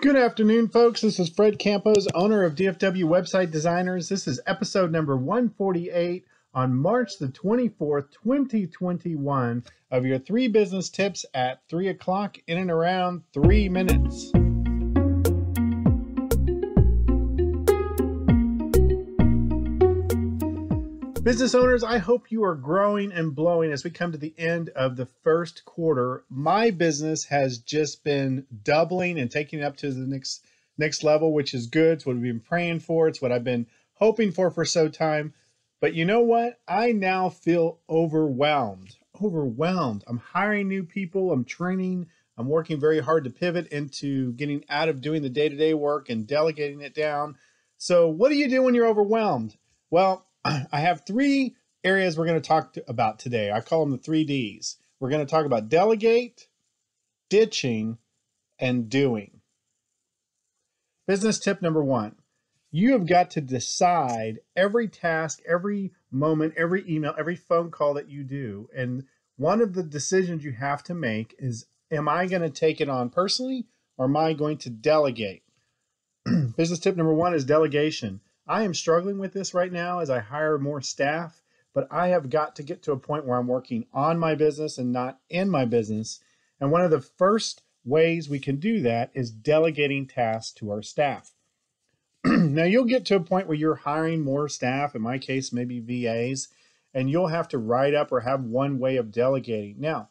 Good afternoon, folks. This is Fred Campos, owner of DFW Website Designers. This is episode number 148 on March the 24th, 2021 of your 3 business tips at 3 o'clock in and around 3 minutes. Business owners, I hope you are growing and blowing as we come to the end of the first quarter. My business has just been doubling and taking it up to the next level, which is good. It's what we've been praying for. It's what I've been hoping for so time. But you know what? I now feel overwhelmed. I'm hiring new people. I'm training. I'm working very hard to pivot into getting out of doing the day-to-day work and delegating it down. So what do you do when you're overwhelmed? Well, I have 3 areas we're going to talk about today. I call them the 3 Ds. We're going to talk about delegate, ditching, and doing. Business tip number 1. You have got to decide every task, every moment, every email, every phone call that you do. And one of the decisions you have to make is, am I going to take it on personally or am I going to delegate? Business tip number 1 is delegation. I am struggling with this right now as I hire more staff, but I have got to get to a point where I'm working on my business and not in my business. And one of the first ways we can do that is delegating tasks to our staff. Now, you'll get to a point where you're hiring more staff, in my case, maybe VAs, and you'll have to write up or have one way of delegating. Now,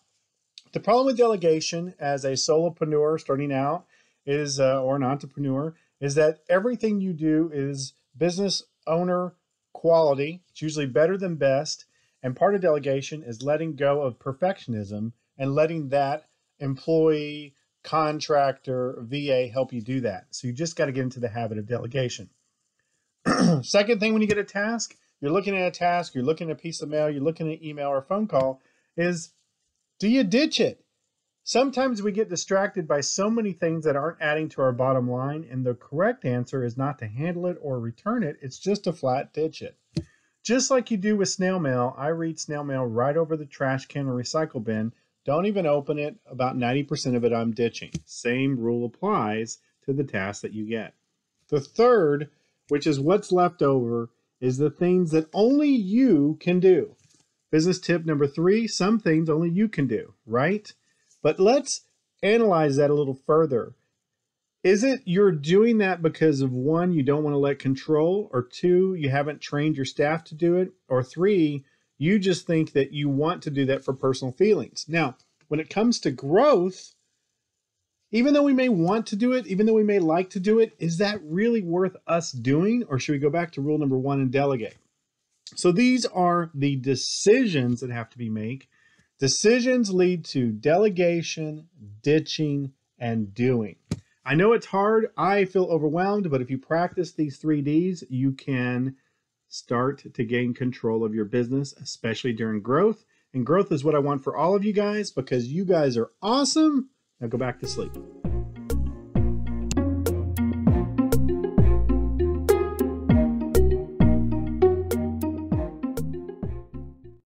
the problem with delegation as a solopreneur starting out is, or an entrepreneur, is that everything you do is business owner quality. It's usually better than best. And part of delegation is letting go of perfectionism and letting that employee, contractor, VA help you do that. So you just got to get into the habit of delegation. Second thing, when you get a task, you're looking at a task, you're looking at a piece of mail, you're looking at an email or a phone call, is do you ditch it? Sometimes we get distracted by so many things that aren't adding to our bottom line, and the correct answer is not to handle it or return it. It's just to flat ditch it. Just like you do with snail mail, I read snail mail right over the trash can or recycle bin. Don't even open it. About 90% of it I'm ditching. Same rule applies to the tasks that you get. The third, which is what's left over, is the things that only you can do. Business tip number 3, some things only you can do, right? But let's analyze that a little further. Is it you're doing that because of 1, you don't want to let control, or 2, you haven't trained your staff to do it, or 3, you just think that you want to do that for personal feelings? Now, when it comes to growth, even though we may want to do it, even though we may like to do it, is that really worth us doing? Or should we go back to rule number 1 and delegate? So these are the decisions that have to be made. Decisions lead to delegation, ditching, and doing. I know it's hard. I feel overwhelmed, but if you practice these 3 Ds, you can start to gain control of your business, especially during growth. And growth is what I want for all of you guys because you guys are awesome. Now go back to sleep.